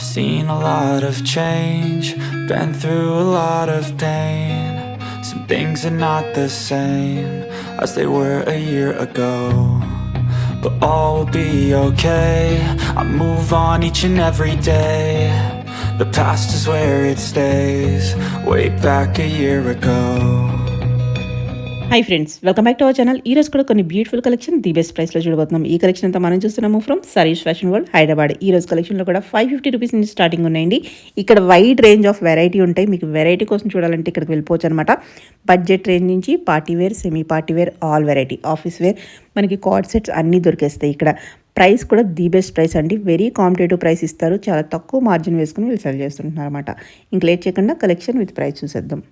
Seen a lot of change, been through a lot of pain. Some things are not the same as they were a year ago, but all will be okay. I move on each and every day. The past is where it stays, way back a year ago. Hi friends, welcome back to our channel. ఈ రోజు కూడా కొన్ని beautiful collection the best ప్రైస్లో చూడబోతున్నాం. ఈ collection అంతా మనం చూస్తున్నాము from Sirish fashion world Hyderabad. ఈ రోజు కలెక్షన్లో కూడా 550 రూపీస్ నుంచి స్టార్టింగ్ ఉన్నాయండి. ఇక్కడ వైడ్ రేంజ్ ఆఫ్ వెరైటీ ఉంటాయి. మీకు వెరైటీ కోసం చూడాలంటే ఇక్కడికి వెళ్ళిపోవచ్చు అనమాట. బడ్జెట్ రేంజ్ నుంచి party wear, semi party wear, all variety, office wear, మనకి కార్డ్ సెట్స్ అన్నీ దొరికేస్తాయి. ఇక్కడ ప్రైస్ కూడా ది బెస్ట్ ప్రైస్ అండి. వెరీ కాంపిటేటివ్ ప్రైస్ ఇస్తారు. చాలా తక్కువ మార్జిన్ వేసుకుని వీళ్ళు సెల్ చేస్తుంటున్నారు అనమాట. ఇంక లేట్ చేయకుండా కలెక్షన్ విత్ ప్రైస్ చూసేద్దాం.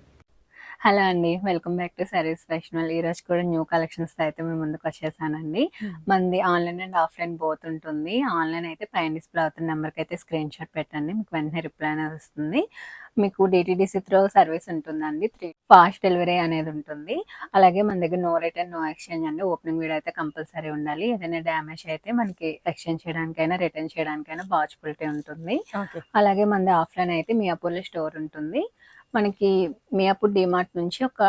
హలో అండి, వెల్కమ్ బ్యాక్ టు సరీస్ ఫ్యాషనల్. ఈ రోజు కూడా న్యూ కలెక్షన్స్ అయితే మేము ముందుకు వచ్చేసానండి. మనది ఆన్లైన్ అండ్ ఆఫ్లైన్ బోత్ ఉంటుంది. ఆన్లైన్ అయితే పైన డిస్ప్లే అవుతున్న నెంబర్కి అయితే స్క్రీన్ షాట్ పెట్టండి, మీకు వెంటనే రిప్లై అనేది వస్తుంది. మీకు డిటిడిసి త్రూ సర్వీస్ ఉంటుందండి. ఫాస్ట్ డెలివరీ అనేది ఉంటుంది. అలాగే మన దగ్గర నో రిటర్న్ నో ఎక్స్చేంజ్ అండి. ఓపెనింగ్ వీడియో అయితే కంపల్సరీ ఉండాలి. ఏదైనా డ్యామేజ్ అయితే మనకి ఎక్స్చేంజ్ చేయడానికైనా రిటర్న్ చేయడానికైనా పాసిబిలిటీ ఉంటుంది. అలాగే మనది ఆఫ్లైన్ అయితే మియాపూర్లో స్టోర్ ఉంటుంది. మనకి మియాపూర్ డిమార్ట్ నుంచి ఒక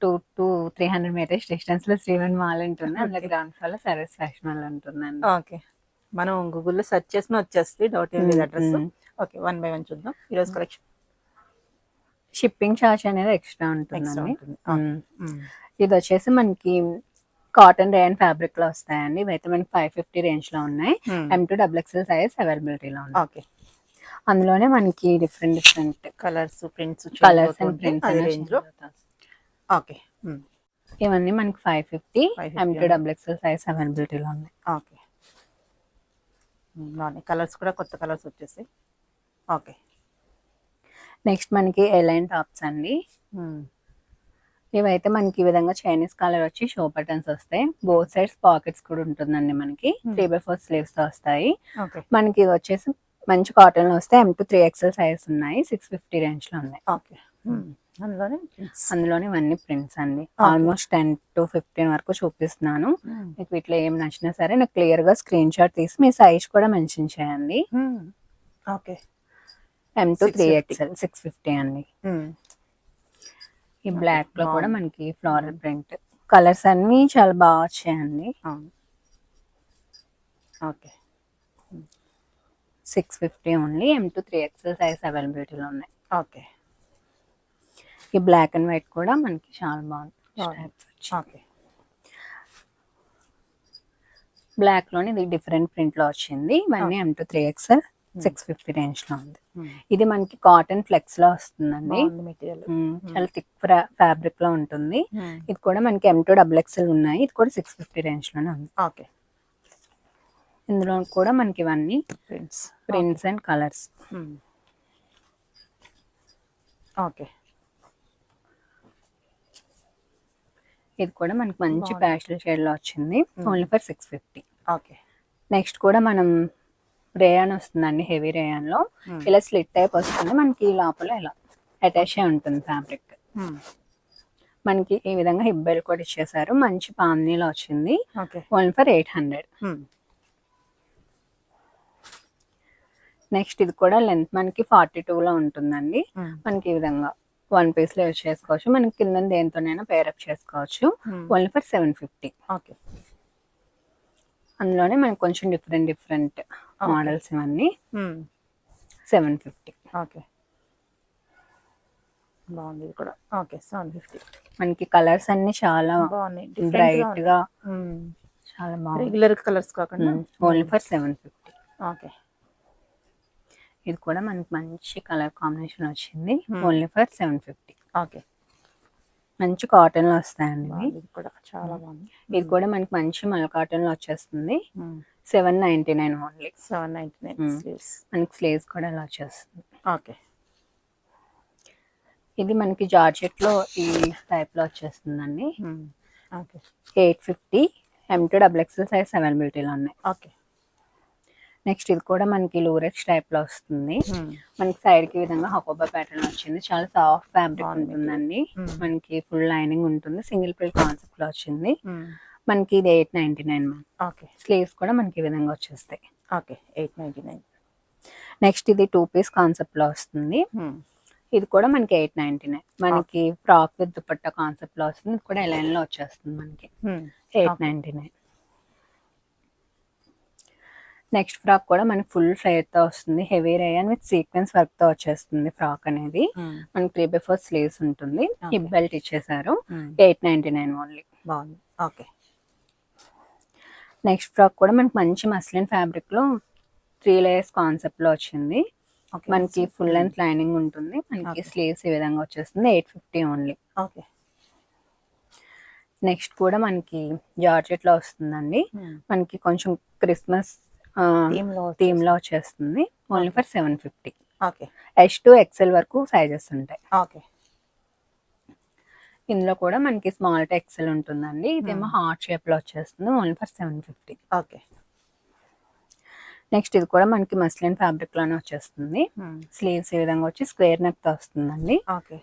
2 to 300 మీటర్స్ డిస్టెన్స్ లో శ్రీవన్ మాల్ ఉంటుంది. అందులో గ్రౌండ్ ఫ్లోర్ లో సర్వీస్ ఫ్యాషన్ మాల్ ఉంటుందండి. ఓకే, మనం గూగుల్లో సెర్చ్ చేసిన వచ్చేస్తుంది. డౌట్ ఏం లేదు అడ్రస్. ఓకే, 1 by 1 చూద్దాం. ఈరోజు కలెక్షన్ షిప్పింగ్ ఛార్జ్ అనేది ఎక్స్ట్రా ఉంటుందండి. ఇది వచ్చేసి మనకి కాటన్ రేయన్ ఫ్యాబ్రిక్ లో వస్తాయండి. ఇవైతే మనకి 550 రేంజ్ లో ఉన్నాయి. M2XXL సైజ్ అవైలబిలిటీలో ఉన్నాయి. ఓకే, అందులోనే మనకి different colours, prints, colours and prints range లో. ఓకే, ఇవన్నీ మనకి 550 M2XXL సైజ్ అవైలబిలిటీలో ఉన్నాయి. ఓకే, కలర్స్ కూడా కొత్త కలర్స్ వచ్చేసి. ఓకే, నెక్స్ట్ మనకి ఎలైన్ టాప్స్ అండి. ఇవైతే మనకి ఈ విధంగా చైనీస్ కలర్ వచ్చి షో బటన్స్ వస్తాయి. బోత్ సైడ్స్ పాకెట్స్ కూడా ఉంటుందండి. మనకి 3/4 స్లీవ్స్ తో వస్తాయి. మనకి ఇది వచ్చేసి మంచి కాటన్ లో వస్తే M2XXL సైజ్ ఉన్నాయి. 650 రేంజ్ లో ఉన్నాయి. ఓకే, అందులోనే ఇవన్నీ ప్రింట్స్ అండి. ఆల్మోస్ట్ 10 to 15 వరకు చూపిస్తున్నాను. మీకు వీటిలో ఏం నచ్చినా సరే నాకు క్లియర్ గా స్క్రీన్ షాట్ తీసి మీ సైజ్ కూడా మెన్షన్ చేయండి. ఓకే, M2XXL 650 అండి. ఈ బ్లాక్ లో కూడా మనకి ఫ్లోరల్ ప్రింట్ కలర్స్ అన్ని చాలా బాగా వచ్చాయండి. Okay, 650 only. M2XXL సైజ్ అవైలబిలిటీలో ఉన్నాయి. ఓకే, ఈ బ్లాక్ అండ్ వైట్ కూడా మనకి చాలా బాగుంది. ఓకే, బ్లాక్ లోని ఇది డిఫరెంట్ ప్రింట్ లో వచ్చింది. ఇవన్నీ M2XXL 650 రేంజ్ లో ఉంది. ఇది మనకి కాటన్ ఫ్లెక్స్ లో వస్తుందండి. చాలా థిక్ ఫ్యాబ్రిక్ లో ఉంటుంది. ఇది కూడా మనకి M2XXL ఉన్నాయి. ఇది కూడా 650 రేంజ్ లోనే ఉంది. ఓకే, ఇందులో కూడా మనకి ఇవన్నీ ప్రింట్స్ అండ్ కలర్స్. ఓకే, ఇది కూడా మనకి మంచి ప్యాస్టల్ షేడ్ లో వచ్చింది. Only for 650. ఓకే, నెక్స్ట్ కూడా మనం రేయాన్ వస్తుందండి. హెవీ రేయాన్ లో ఇలా స్లిట్ టైప్ వస్తుంది. మనకి లోపల ఇలా అటాచ్ అయి ఉంటుంది ఫ్యాబ్రిక్. మనకి ఈ విధంగా హిప్ బెల్ట్ కూడా ఇచ్చేసారు. మంచి పామ్నీలో వచ్చింది. Only for 800. నెక్స్ట్ ఇది కూడా లెంత్ మనకి 42 లో ఉంటుందండి. మనకి ఈ విధంగా 1 పీస్ లో యూజ్ చేసుకోవచ్చు. మనకి కింద దేనితోనైనా పేరప్ చేసుకోవచ్చు. Only for 750. ఓకే, అందులోనే మనకి కొంచెం డిఫరెంట్ మోడల్స్ ఇవన్నీ 750. ఓకే, బాగుంది ఇది కూడా. ఓకే, 750. మనకి కలర్స్ అన్ని చాలా బాగున్నాయి, బ్రైట్ గా చాలా బాగుంది. రెగ్యులర్ కలర్స్ కాకుండా ఓన్లీ ఫర్ 750. ఓకే, ఇది కూడా మనకి మంచి కలర్ కాంబినేషన్ వచ్చింది. Only for 750. ఓకే, మంచి కాటన్ లో వస్తాయండి. ఇది కూడా చాలా బాగుంది. ఇది కూడా మనకి మంచి మల్ కాటన్ లో వచ్చేస్తుంది. 799 ఓన్లీ. 799 మనకి స్లీవ్స్ కూడా ఇలా వచ్చేస్తుంది. ఓకే, ఇది మనకి జార్జెట్ లో ఈ టైప్ లో వచ్చేస్తుందండి. ఓకే, 850. M2XXL సైజ్ అవైలబిలిటీలో ఉన్నాయి. ఓకే, నెక్స్ట్ ఇది కూడా మనకి లూరెక్స్ టైప్ లో వస్తుంది. మనకి సైడ్ కి విధంగా హకోబా ప్యాటర్న్ వచ్చింది. చాలా సాఫ్ట్ ఫ్యాబ్రిక్ ఉంటుందండి. మనకి ఫుల్ లైనింగ్ ఉంటుంది. సింగిల్ ప్రిల్ కాన్సెప్ట్ లో వచ్చింది. మనకి ఇది 899. ఓకే, స్లీవ్స్ కూడా మనకి ఈ విధంగా వచ్చేస్తాయి. ఓకే, 899. నెక్స్ట్ ఇది 2 పీస్ కాన్సెప్ట్ లో వస్తుంది. ఇది కూడా మనకి 899. మనకి ఫ్రాక్ విత్ దుపట్టా కాన్సెప్ట్ లో వస్తుంది. ఇది కూడా ఎలైన్ లో వచ్చేస్తుంది మనకి 899. నెక్స్ట్ ఫ్రాక్ కూడా మనకి ఫుల్ ఫ్లేర్ తో వస్తుంది. Heavy rayon with sequence work తో వచ్చేస్తుంది ఫ్రాక్ అనేది. మనకి 3/4 స్లీవ్స్ ఉంటుంది. హిప్ బెల్ట్ ఇచ్చేసారు. 899 ఓన్లీ. బాగుంది. ఓకే. నెక్స్ట్ ఫ్రాక్ కూడా మనకి మంచి మస్లిన్ ఫ్యాబ్రిక్ లో 3 లేయర్స్ కాన్సెప్ట్ లో వచ్చింది. మనకి ఫుల్ లెంత్ లైనింగ్ ఉంటుంది. మనకి స్లీవ్స్ ఈ విధంగా వచ్చేస్తుంది. 850 ఓన్లీ. ఓకే. నెక్స్ట్ కూడా మనకి జార్జెట్ లో వస్తుందండి. మనకి కొంచెం క్రిస్మస్ థీమ్ లో వచ్చేస్తుంది. Only for 750. Okay. H to XL వరకు సైజెస్ ఉంటాయి. ఓకే. ఇందులో కూడా మనకి స్మాల్ టు ఎక్సెల్ ఉంటుందండి. ఇదేమో హార్ట్ షేప్ లో వచ్చేస్తుంది. Only for 750. ఓకే. నెక్స్ట్ ఇది కూడా మనకి మస్లిన్ ఫ్యాబ్రిక్ లోనే వచ్చేస్తుంది. స్లీవ్స్ ఈ విధంగా వచ్చి స్క్వేర్ నెక్ తో వస్తుందండి. Okay.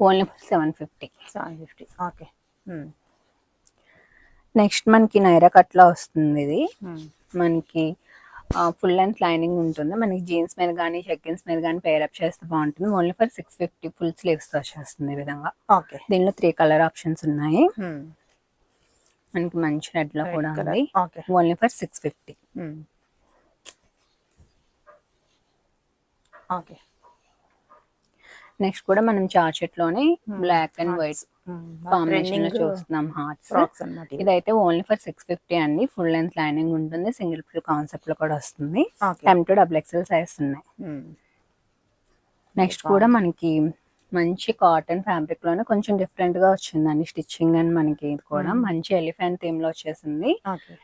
Only for 750. 750. Okay. Next మనకి నైరా కట్ లో వస్తుంది. ఇది మనకి ఫుల్ లెంత్ లైనింగ్ ఉంటుంది. మనకి జీన్స్ మీద కానీ షెగ్గిన్స్ మీద కానీ పేరప్ చేస్తే బాగుంటుంది. Only for 650. ఫుల్ స్లీవ్స్ తో వచ్చేస్తుంది ఈ విధంగా. ఓకే. దీనిలో 3 కలర్ ఆప్షన్స్ ఉన్నాయి. మనకి మంచి రెడ్ లో కూడా ఉంది. Only for 650. ఓకే. నెక్స్ట్ కూడా మనం జార్జెట్ లోనే బ్లాక్ అండ్ వైట్ కాంబినేషన్ లో చూస్తున్నాం హార్ట్స్. ఇదైతే ఓన్లీ ఫర్ 650 అండి. ఫుల్ లెంత్ లైనింగ్ ఉంటుంది. సింగిల్ ఫిల్ కాన్సెప్ట్ లో కూడా వస్తుంది. M to XXL సైజ్ ఉన్నాయి. నెక్స్ట్ కూడా మనకి మంచి కాటన్ ఫ్యాబ్రిక్ లోనే కొంచెం డిఫరెంట్ గా వచ్చిందండి స్టిచ్చింగ్. అండ్ మనకి ఇది కూడా మంచి ఎలిఫెంట్ థీమ్ లో వచ్చేసింది.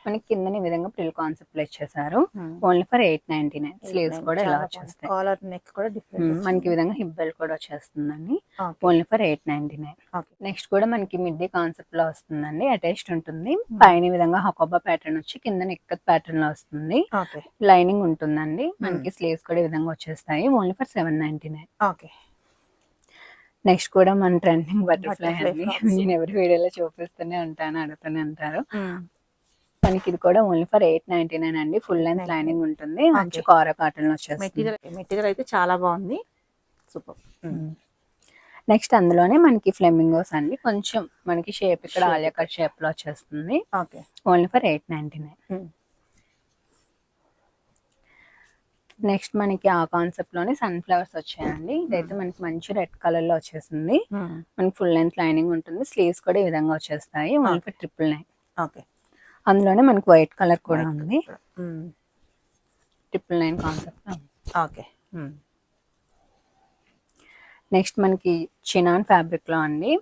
మనకి కింద ఈ విధంగా ప్రిల్ కాన్సెప్ట్ లో ఇచ్చేసారు. Only for 899. స్లీవ్స్ కూడా ఇలా వచ్చేస్తాయి. కాలర్ నెక్ కూడా డిఫరెంట్. మనకి ఈ విధంగా హిప్ బెల్ట్ కూడా వచ్చేస్తుందండి. Only for 899. నెక్స్ట్ కూడా మనకి మిడ్డీ కాన్సెప్ట్ లో వస్తుందండి. అటాచ్డ్ ఉంటుంది. పైన ఈ విధంగా హకోబా ప్యాటర్న్ వచ్చి కింద నెక్కత్ ప్యాటర్న్ లో వస్తుంది. లైనింగ్ ఉంటుందండి. మనకి స్లీవ్స్ కూడా ఈ విధంగా వచ్చేస్తాయి. Only for 799. ఓకే. నెక్స్ట్ కూడా మన ట్రెండింగ్ బటర్ఫ్లై అండి. నేను ఎవరి వీడియోలో చూపిస్తూనే ఉంటాను, అడుగుతూనే ఉంటారు. మనకి ఇది కూడా ఓన్లీ ఫర్ 899 అండి. ఫుల్ లెంత్ లైనింగ్ ఉంటుంది. మంచి కారా కాటన్ లో వచ్చేస్తుంది. మెటీరియల్ అయితే చాలా బాగుంది. సూపర్. నెక్స్ట్ అందులోనే మనకి ఫ్లెమింగోస్ అండి. కొంచెం మనకి షేప్ ఇక్కడ ఆలియా కట్ షేప్ లో వచ్చేస్తుంది. Only for 899. నెక్స్ట్ మనకి ఆ కాన్సెప్ట్ లోనే సన్ ఫ్లవర్స్ వచ్చాయండి. ఇదైతే మనకి మంచి రెడ్ కలర్ లో వచ్చేసింది. మనకి ఫుల్ లెంత్ లైనింగ్ ఉంటుంది. స్లీవ్స్ కూడా ఈ విధంగా వచ్చేస్తాయి. Only for 999. ఓకే. అందులోనే మనకి వైట్ కలర్ కూడా ఉంది. 999 కాన్సెప్ట్. ఓకే. నెక్స్ట్ మనకి చినాన్ ఫ్యాబ్రిక్ లో అండి.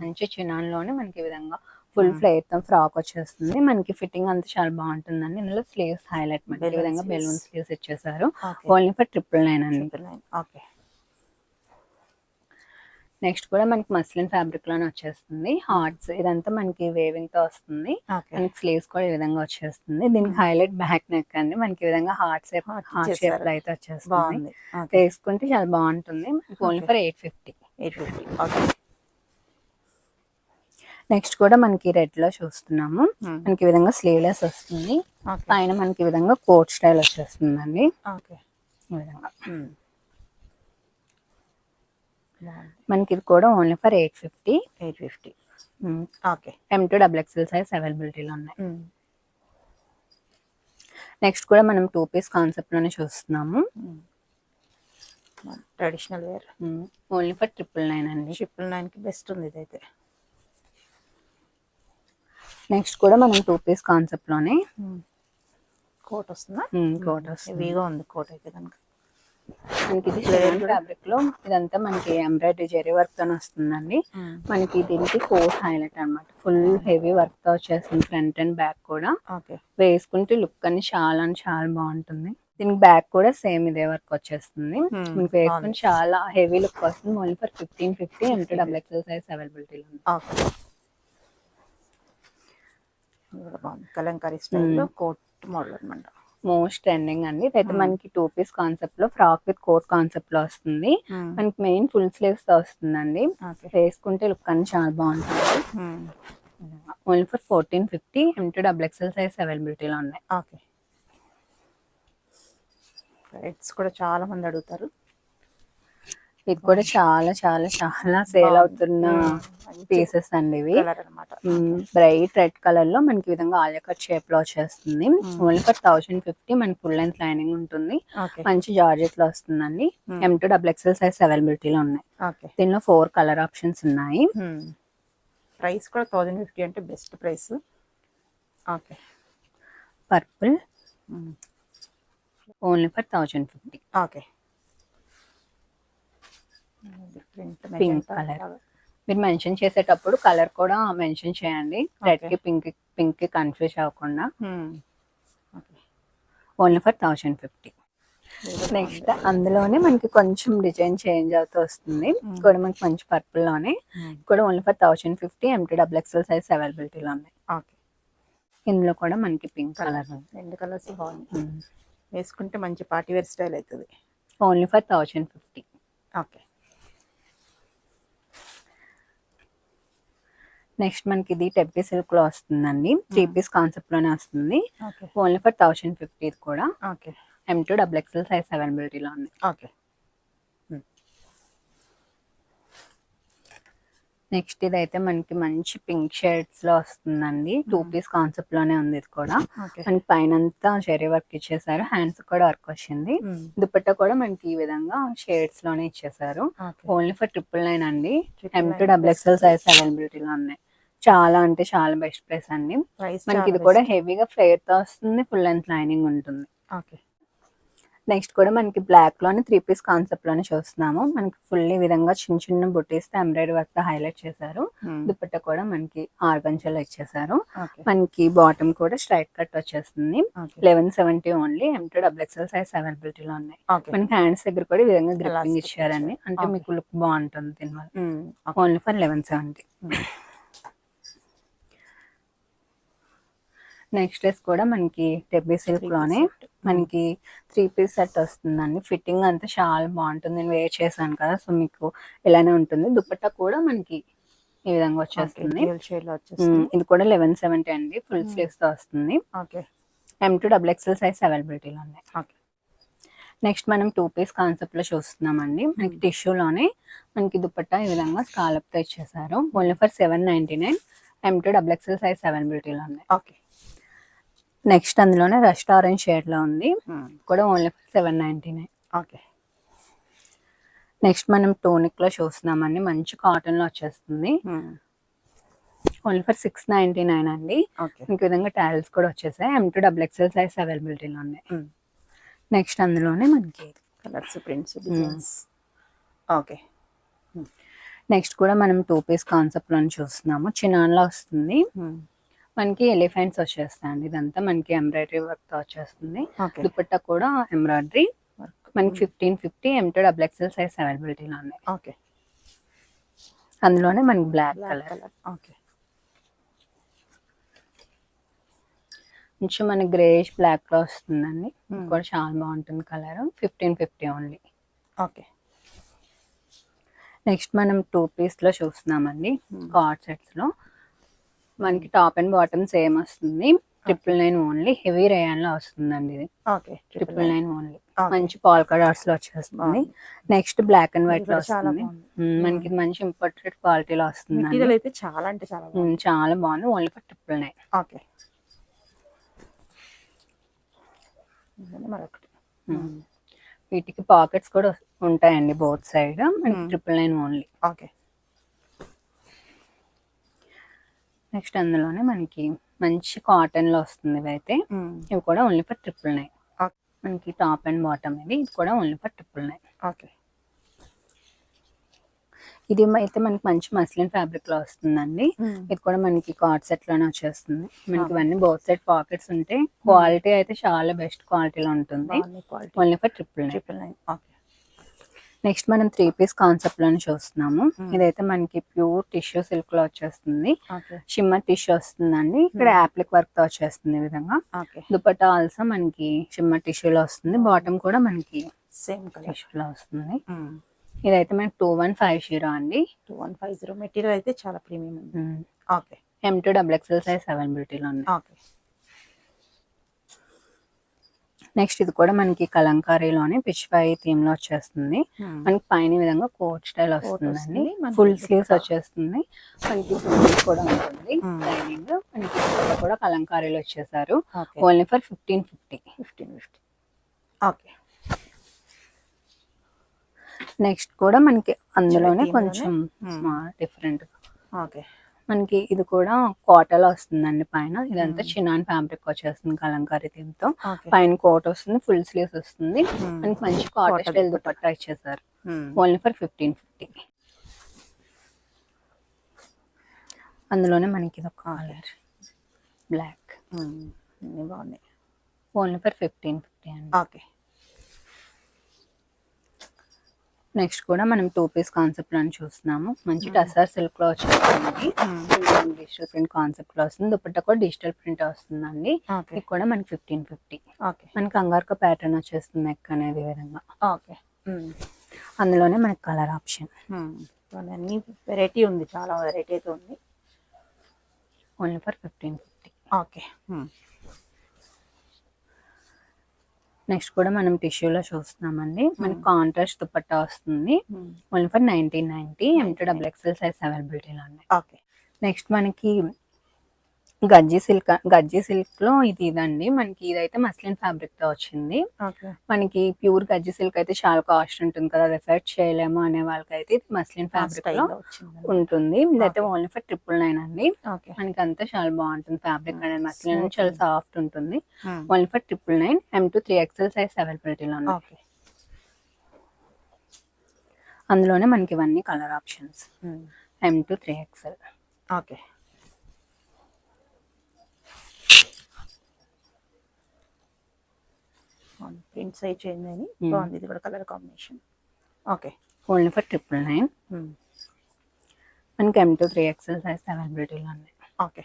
మంచి చినాన్ లోనే మనకి ఈ విధంగా ఫుల్ ఫ్లేర్ తో ఫ్రాక్ వచ్చేస్తుంది. మనకి ఫిట్టింగ్ అంతా చాలా బాగుంటుందండి. ఇందులో స్లీవ్స్ హైలైట్ మనకి ఈ విధంగా బెలూన్ స్లీవ్స్ ఇచ్చేసారు. ఓన్లీ ఫర్ 999 అండి. ఓకే. నెక్స్ట్ కూడా మనకి మస్లిన్ ఫ్యాబ్రిక్ లోనే వచ్చేస్తుంది. హార్ట్స్ ఇదంతా మనకి వేవింగ్ తో వస్తుంది. మనకి స్లీవ్స్ కూడా ఈ విధంగా వచ్చేస్తుంది. దీనికి హైలైట్ బ్యాక్ నెక్ అండి. మనకి ఈ విధంగా హార్ట్ షేప్ లో అయితే వచ్చేస్తుంది. వేసుకుంటే చాలా బాగుంటుంది. మనకి ఓన్లీ ఫర్ 850. నెక్స్ట్ కూడా మనకి రెడ్ లో చూస్తున్నాము. మనకి ఈ విధంగా స్లీవ్లెస్ వస్తుంది. పైన మనకి ఈ విధంగా కోట్ స్టైల్ వచ్చేస్తుందండి. ఈ విధంగా మనకి ఇది కూడా only for 850. Okay. M to XXL size అవైలబిలిటీలో ఉన్నాయి. నెక్స్ట్ కూడా మనం 2 పీస్ కాన్సెప్ట్ లోనే చూస్తున్నాము. Traditional wear. ఓన్లీ ఫర్ 999 అండి. 999 కి బెస్ట్ ఉంది ఇదైతే. నెక్స్ట్ కూడా మనం 2 పీస్ కాన్సెప్ట్ లోనే కోట్ వస్తుందా? కోట్ వస్తుంది. హెవీగా ఉంది కోట్ అయితే కనుక. మనకి ఇది ఫ్యాబ్రిక్ లో ఇదంతా మనకి ఎంబ్రాయిడరీ జెరీ వర్క్ తో వస్తుందండి. మనకి దీనికి కోట్ హైలైట్ అన్నమాట. ఫుల్ హెవీ వర్క్ తో వచ్చేస్తుంది. ఫ్రంట్ అండ్ బ్యాక్ కూడా. వేసుకుంటే లుక్ అని చాలా బాగుంటుంది. దీనికి బ్యాక్ కూడా సేమ్ ఇదే వర్క్ వచ్చేస్తుంది. మనకి వేసుకుని చాలా హెవీ లుక్ వస్తుంది. Only for 1550. M to XXL size అవైలబిలిటీలో ఉంది. కలంకారీ స్టైల్లో కోట్ మోడల్ అన్నమాట. మోస్ట్ ట్రెండింగ్ అండి. ఇదైతే మనకి 2 పీస్ కాన్సెప్ట్ లో ఫ్రాక్ విత్ కోట్ కాన్సెప్ట్ లో వస్తుంది. మనకి మెయిన్ ఫుల్ స్లీవ్స్ తో వస్తుందండి. వేసుకుంటే లుక్ అని చాలా బాగుంటుంది. Only for 1450. M to XXL size అవైలబిలిటీలో ఉన్నాయి. రైట్స్ కూడా చాలా మంది అడుగుతారు. ఇది కూడా చాలా చాలా చాలా సేల్ అవుతున్న పీసెస్ అండి ఇవి. కలర్ అనమాట. బ్రైట్ రెడ్ కలర్ లో మనకి ఈ విధంగా ఆలియా కట్ షేప్ లో వచ్చేస్తుంది. ఓన్లీ ఫర్ 1050 మనకి ఫుల్ లెంత్ లైనింగ్ ఉంటుంది. ఓకే. మంచి జార్జెట్ లో వస్తుందండి. M2 XXL సైజ్ అవైలబిలిటీలో ఉన్నాయి. ఓకే. దీనిలో 4 కలర్ ఆప్షన్స్ ఉన్నాయి. ప్రైస్ కూడా 1050 అంటే best price. Okay. Purple only for 1050. Okay. Pink colour మీరు మెన్షన్ చేసేటప్పుడు కలర్ కూడా మెన్షన్ చేయండి. రెడ్ కి పింక్ కి కన్ఫ్యూజ్ అవ్వకుండా. Only for 1050. నెక్స్ట్ అందులోనే మనకి కొంచెం డిజైన్ చేంజ్ అవుతూ వస్తుంది. కూడా మనకి మంచి పర్పుల్ లోనే కూడా only for 1050. M2 XXL size అవైలబిలిటీలో ఉన్నాయి. ఓకే. ఇందులో కూడా మనకి పింక్ కలర్ ఉంది. 2 కలర్స్ బాగుంది. వేసుకుంటే మంచి పార్టీ వేర్ స్టైల్ అవుతుంది. Only for 1050. ఓకే. నెక్స్ట్ మనకి ఇది టెబ్బీ సిల్క్ లో వస్తుందండి. 3 పీస్ కాన్సెప్ట్ లోనే వస్తుంది. Only for 1050. ఇది కూడా ఓకే. M2 XXL సైజ్ అవైలబిలిటీలో ఉంది. ఓకే. నెక్స్ట్ ఇదైతే మనకి మంచి పింక్ షేడ్స్ లో వస్తుందండి. 2 పీస్ కాన్సెప్ట్ లోనే ఉంది. ఇది కూడా మనకి పైన అంతా చెరీ వర్క్ ఇచ్చేసారు. హ్యాండ్స్ కూడా వర్క్ వచ్చింది. దుపట్టా కూడా మనకి ఈ విధంగా షేడ్స్ లోనే ఇచ్చేసారు. ఓన్లీ ఫర్ 999 అండి. M2 XXL సైజ్ అవైలబిలిటీలో ఉన్నాయి. చాలా అంటే చాలా బెస్ట్ ప్రైస్ అండి. మనకి ఇది కూడా హెవీగా ఫ్లేర్ తో వస్తుంది. ఫుల్ లెంత్ లైనింగ్ ఉంటుంది. ఓకే. నెక్స్ట్ కూడా మనకి బ్లాక్ లోనే 3 పీస్ కాన్సెప్ట్ లోనే చూస్తున్నాము. మనకి ఫుల్ ఈ విధంగా చిన్న చిన్న బుటీస్ ఎంబ్రాయిడరీ వర్క్ తో హైలైట్ చేశారు. దుపట్టా కూడా మనకి ఆర్గంజాలో ఇచ్చేసారు. మనకి బాటమ్ కూడా స్ట్రైట్ కట్ వచ్చేస్తుంది. 1170 ఓన్లీ. M2 XXL సైజ్ అవైలబిలిటీలో ఉన్నాయి. మనకి హ్యాండ్స్ దగ్గర కూడా ఈ విధంగా గ్రిప్పింగ్ ఇచ్చారండి. అంటే మీకు లుక్ బాగుంటుంది దీనివల్ల. Only for 1170. నెక్స్ట్ డ్రెస్ కూడా మనకి టెబ్బీ సిల్క్ లోనే మనకి 3 పీస్ సెట్ వస్తుందండి. ఫిట్టింగ్ అంతా చాలా బాగుంటుంది. నేను వేర్ చేశాను కదా, సో మీకు ఇలానే ఉంటుంది. దుపట్టా కూడా మనకి ఈ విధంగా వచ్చేస్తుంది. ఇది కూడా 1170 అండి. ఫుల్ స్లీవ్స్ తో వస్తుంది. M2 XXL సైజ్ అవైలబిలిటీలో ఉన్నాయి. నెక్స్ట్ మనం 2 పీస్ కాన్సెప్ట్ లో చూస్తున్నామండి. మనకి టిష్యూలోనే మనకి దుపట్టా ఈ విధంగా స్కాలప్ తో ఇచ్చేసారు. Only for 799. M2 XXL size అవైలబిలిటీలో ఉన్నాయి. ఓకే. నెక్స్ట్ అందులోనే రస్ట్ ఆరెంజ్ షేడ్ లో ఉంది. కూడా ఓన్లీ ఫర్ 799. ఓకే. నెక్స్ట్ మనం టోనిక్ లో చూస్తున్నామండి. మంచి కాటన్ లో వచ్చేస్తుంది. ఓన్లీ ఫర్ 699 అండి. ఇంక విధంగా టాల్స్ కూడా వచ్చేసాయి. M2 XXL సైజ్ అవైలబిలిటీలో ఉన్నాయి. నెక్స్ట్ అందులోనే మనకి colours, prints, designs. Okay. Next కూడా మనం 2 పీస్ కాన్సెప్ట్ లో చూస్తున్నాము. చినాన్ లో వస్తుంది. మనకి ఎలిఫెంట్స్ వచ్చేస్తాయండి. ఇదంతా మనకి ఎంబ్రాయిడరీ వర్క్ తో వచ్చేస్తుంది. దుపట్టా కూడా ఎంబ్రాయిడరీ. మనకి 1550. M2 XXL సైజ్ అవైలబిలిటీలో ఉన్నాయి. ఓకే. అందులోనే మనకి బ్లాక్ కలర్. ఓకే. కొంచెం మనకి గ్రేష్ బ్లాక్ లో వస్తుందండి. కూడా చాలా బాగుంటుంది కలర్. 1550 ఓన్లీ. ఓకే. నెక్స్ట్ మనం 2 పీస్ లో చూస్తున్నామండి. కార్డ్ సెట్స్ లో మనకి టాప్ అండ్ బాటమ్ సేమ్ వస్తుంది. 999 ఓన్లీ. హెవీ రేయాన్ లో వస్తుందండి ఇది. ఓకే. 999 ఓన్లీ. మంచి పాల్కా డాట్స్ లో వచ్చేస్తుంది. నెక్స్ట్ బ్లాక్ అండ్ వైట్ లో వస్తుంది. మనకి మంచి ఇంపోర్టెడ్ క్వాలిటీలో వస్తుంది. అయితే చాలా అంటే చాలా బాగుంది. Only for 999. ఓకే. మరొకటి. వీటికి పాకెట్స్ కూడా ఉంటాయండి బోత్ సైడ్. మనకి 999 ఓన్లీ. ఓకే. నెక్స్ట్ అందులోనే మనకి మంచి కాటన్ లో వస్తుంది. ఇవైతే ఇవి కూడా ఓన్లీ ఫర్ 999. మనకి టాప్ అండ్ బాటమ్ ఇది కూడా ఓన్లీ ఫర్ 999. ఓకే. ఇది అయితే మనకి మంచి మస్లిన్ ఫ్యాబ్రిక్ లో వస్తుందండి. ఇది కూడా మనకి కార్డ్ సెట్ లోనే వచ్చేస్తుంది. మనకి ఇవన్నీ బోత్ సైడ్ పాకెట్స్ ఉంటాయి. క్వాలిటీ అయితే చాలా బెస్ట్ క్వాలిటీలో ఉంటుంది. Only for 999. ఓకే. నెక్స్ట్ మనం 3 పీస్ కాన్సెప్ట్ లోనే చూస్తున్నాము. ఇదైతే మనకి ప్యూర్ టిష్యూ సిల్క్ లో వచ్చేస్తుంది. షిమ్మర్ టిష్యూ వస్తుందండి. ఇక్కడ యాప్లిక్ వర్క్ తో వచ్చేస్తుంది ఈ విధంగా. దుపట్టా ఆల్సో మనకి షిమ్మర్ టిష్యూ లో వస్తుంది. బాటమ్ కూడా మనకి సేమ్ టిష్యూ లో వస్తుంది. ఇదైతే మనకి 2150 అండి. 2150. మెటీరియల్ అయితే చాలా ప్రీమియం ఉంది. ఓకే. M2 XXL సైజ్ అవైలబిలిటీలో ఉంది. ఓకే. నెక్స్ట్ ఇది కూడా మనకి కలంకారీలోనే పిచ్ పై థీమ్ లో వచ్చేస్తుంది. మనకి పైన ఈ విధంగా కోట్ స్టైల్ వస్తుందండి. వస్తుంది. మనకి ఫుల్ దుపట్టా. స్లీవ్స్ వచ్చేస్తుంది. మనకి ఫుల్ కూడా ఉంటుంది లైనింగ్. మనకి దుపట్టా కూడా కలంకారీలో వచ్చేసారు. Only for 1550. ఓకే. నెక్స్ట్ కూడా మనకి అందులోనే theme కొంచెం డిఫరెంట్. ఓకే. మనకి ఇది కూడా కాటన్ వస్తుందండి. పైన ఇదంతా చినాన్ ఫ్యాబ్రిక్ వచ్చేస్తుంది కలంకారీ థీమ్ తో. ఓకే. పైన కోట్ వస్తుంది, ఫుల్ స్లీవ్స్ వస్తుంది. మనకి మంచి కాటన్ Cotton స్టైల్ దుపట్టా ఇచ్చేసారు. Only for 1550. అందులోనే మనకి ఇది ఒక కలర్ బ్లాక్. అన్ని బాగున్నాయి. ఓన్లీ ఫర్ 1550 అండి. ఓకే. నెక్స్ట్ కూడా మనం 2 పీస్ కాన్సెప్ట్ లో చూస్తున్నాము. మంచి టసర్ సిల్క్ లో వచ్చేస్తుంది. డిజిటల్ ప్రింట్ కాన్సెప్ట్ లో వస్తుంది. దుపట్టా కూడా డిజిటల్ ప్రింట్ వస్తుందండి. ఓకే. ఇది కూడా మనకి 1550. ఓకే. మనకి అంగార్క ప్యాటర్న్ వచ్చేస్తుంది నెక్ అనేది విధంగా. ఓకే. అందులోనే మనకి కలర్ ఆప్షన్. అన్ని వెరైటీ ఉంది, చాలా వెరైటీ అయితే ఉంది. Only for 1550. ఓకే. నెక్స్ట్ కూడా మనం టిష్యూలో చూస్తున్నామండి. మనకి కాంట్రాస్ట్ దుపట్టా వస్తుంది. Only for 1990. M2XXL సైజ్ అవైలబిలిటీలో ఉన్నాయి. ఓకే. నెక్స్ట్ మనకి గజ్జీ సిల్క్ లో ఇదండి. మనకి ఇదైతే మస్లిన్ ఫ్యాబ్రిక్ తో వచ్చింది. ఓకే. మనకి ప్యూర్ గజ్జీ సిల్క్ అయితే చాలా కాస్ట్ ఉంటుంది కదా, రిఫర్ చేయలేము అనే వాళ్ళకైతే ఇది మస్లిన్ ఫ్యాబ్రిక్ లో ఉంటుంది. ఇదైతే ఓన్లీ ఫర్ 999 అండి. ఓకే. మనకి అంతా చాలా బాగుంటుంది ఫ్యాబ్రిక్ అనేది. మస్లిన్ చాలా సాఫ్ట్ ఉంటుంది. Only for 999. M2 3XL size అవైలబిలిటీలో ఉన్నాయి. ఓకే. అందులోనే మనకి ఇవన్నీ colour options. M2 3XL. Okay. Print size change అని బాగుంది. ఇది కూడా colour combination. Okay. Only for 999. మనకి M2 3XL సైజ్ అవైలబిలిటీలో ఉన్నాయి. ఓకే.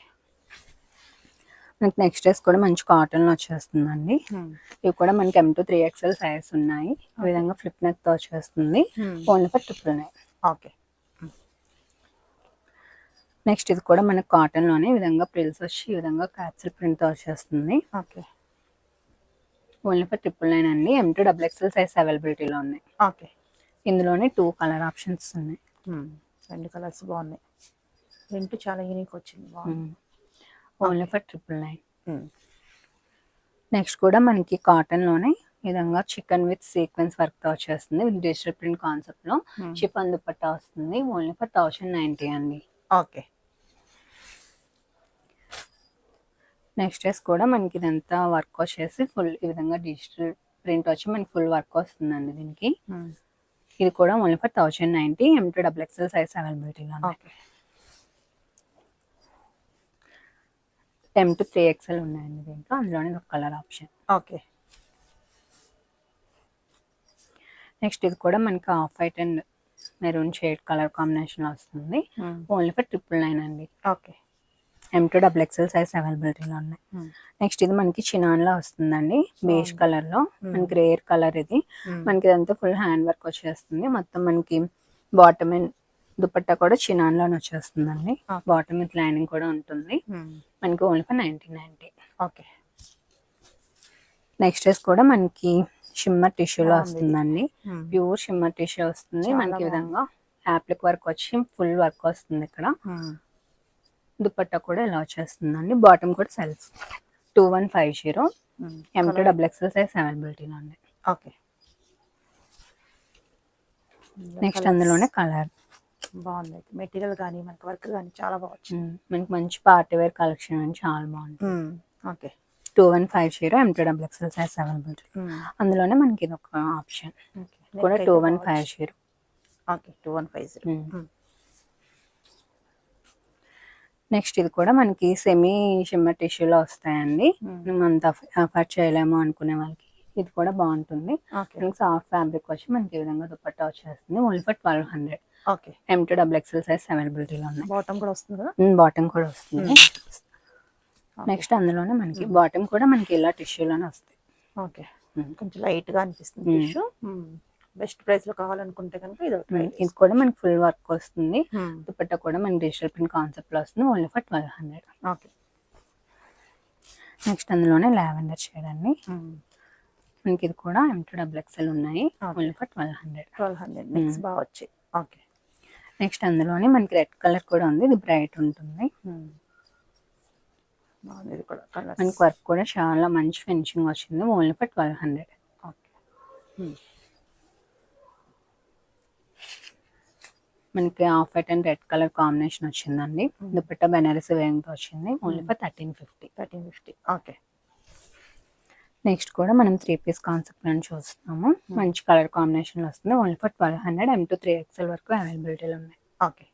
మనకి నెక్స్ట్ డ్రెస్ కూడా మంచి కాటన్ లో వచ్చేస్తుందండి. ఇవి కూడా మనకి M2 3XL సైజ్ ఉన్నాయి. ఈ విధంగా ఫ్లిప్ నెక్ తో వచ్చేస్తుంది. Only for 999. ఓకే. నెక్స్ట్ ఇది కూడా మనకి కాటన్ లోనే ఈ విధంగా ప్రిల్స్ వచ్చి ఈ విధంగా క్యాప్సిల్ ప్రింట్ తో వచ్చేస్తుంది. ఓకే. ఓన్లీ ఫర్ 999 అండి. M2XXL సైజ్ అవైలబిలిటీలో ఉన్నాయి. ఓకే. ఇందులోనే 2 కలర్ ఆప్షన్స్ ఉన్నాయి. 2 కలర్స్ బాగున్నాయి. ప్రింట్ చాలా యూనిక్ వచ్చింది. బాగుంది. Only for 999. నెక్స్ట్ కూడా మనకి కాటన్ లోనే ఈ విధంగా చికెన్ విత్ సీక్వెన్స్ వర్క్ తో వచ్చేస్తుంది. విత్ డిజిటల్ ప్రింట్ కాన్సెప్ట్ లో షిఫాన్ దుపట్టా వస్తుంది. ఓన్లీ ఫర్ 1090 అండి. ఓకే. నెక్స్ట్ డ్రెస్ కూడా మనకి ఇదంతా వర్క్ వచ్చేసి ఫుల్ ఈ విధంగా డిజిటల్ ప్రింట్ వచ్చి మనకి ఫుల్ వర్క్ వస్తుందండి దీనికి. ఇది కూడా ఓన్లీ ఫర్ 1090. M2XXL సైజ్ అవైలబిలిటీలో ఉన్నాయి. M2 3XL ఉన్నాయండి దీంట్లో. అందులోనే ఒక కలర్ ఆప్షన్. ఓకే. నెక్స్ట్ ఇది కూడా మనకి off white and maroon shade colour combination వస్తుంది. ఓన్లీ ఫర్ 999 అండి. ఓకే. M2XXL సైజ్ అవైలబిలిటీలో ఉన్నాయి. నెక్స్ట్ ఇది మనకి చినాన్ లో వస్తుందండి. బేజ్ కలర్ లో మనకి రేర్ కలర్ ఇది. మనకి ఇదంతా ఫుల్ హ్యాండ్ వర్క్ వచ్చేస్తుంది. మొత్తం మనకి బాటమ్ అండ్ దుపట్టా కూడా చినాన్ లోనే వచ్చేస్తుందండి. బాటమ్ విత్ లైనింగ్ కూడా ఉంటుంది. మనకి only for 1990. Okay. Next dress కూడా మనకి షిమ్మర్ టిష్యూలో వస్తుందండి. ప్యూర్ షిమ్మర్ టిష్యూ వస్తుంది. మనకి ఈ విధంగా యాప్లిక్ వర్క్ వచ్చి ఫుల్ వర్క్ వస్తుంది. ఇక్కడ దుపట్టా కూడా ఇలా వచ్చేస్తుందండి. బాటమ్ కూడా సెల్ఫ్. 2150. M2XXL సైజ్ అవైలబిలిటీలో ఉన్నాయి. ఓకే. నెక్స్ట్ అందులోనే కలర్ బాగుంది. మెటీరియల్ కానీ మనకి వర్క్ కానీ చాలా బాగా వచ్చింది. మనకి మంచి పార్టీ వేర్ కలెక్షన్ అని చాలా బాగుంటుంది. ఓకే. 2150. M2XXL size availability. అందులోనే మనకి ఇది ఒక ఆప్షన్ కూడా 2150. ఓకే. 2150. నెక్స్ట్ ఇది కూడా మనకి సెమీ షిమ్మర్ టిష్యూలో వస్తాయండి. అంత అఫోర్డ్ చేయలేము అనుకునే వాళ్ళకి ఇది కూడా బాగుంటుంది. మనకి సాఫ్ట్ ఫ్యాబ్రిక్ వచ్చి మనకి ఈ విధంగా దుపట్టా వచ్చేస్తుంది. Only for 1200. Okay. M2XXL size అవైలబిలిటీలో ఉన్నాయి. బాటమ్ కూడా వస్తుంది కదా. బాటమ్ కూడా వస్తుంది. నెక్స్ట్ అందులోనే మనకి బాటమ్ కూడా మనకి ఇలా టిష్యూలోనే వస్తాయి. ఓకే. కొంచెం లైట్ గా అనిపిస్తుంది టిష్యూ. బెస్ట్ ప్రైస్ లో కావాలనుకుంటే కనుక ఇది కూడా మనకి ఫుల్ వర్క్ వస్తుంది. దుపట్టా కూడా మనకి డిజిటల్ ప్రింట్ కాన్సెప్ట్ లో వస్తుంది. Only for 1200. ఓకే. నెక్స్ట్ అందులోనే లావెండర్ షేడ్ అండి. మనకి ఇది కూడా M2XXL ఉన్నాయి, Okay. Only for 1200. 1200 నెక్స్ట్ బాగా వచ్చాయి. ఓకే. నెక్స్ట్ అందులోనే మనకి రెడ్ కలర్ కూడా ఉంది, ఇది బ్రైట్ ఉంటుంది. బాగుంది ఇది కూడా కలర్. మనకి వర్క్ కూడా చాలా మంచి ఫినిషింగ్ వచ్చింది, ఓన్లీ ఫర్ 1200. ఓకే. మనకి off white and red colour combination వచ్చిందండి. దుపట్టా బెనారసి వేయంతో వచ్చింది, ఓన్లీ ఫర్ 1350. 1350. ఓకే. నెక్స్ట్ కూడా మనం 3 పీస్ కాన్సెప్ట్ అని చూస్తున్నాము. మంచి కలర్ కాంబినేషన్ వస్తుంది, ఓన్లీ ఫర్ 1200. M2 3XL వరకు అవైలబిలిటీలో ఉన్నాయి. ఓకే.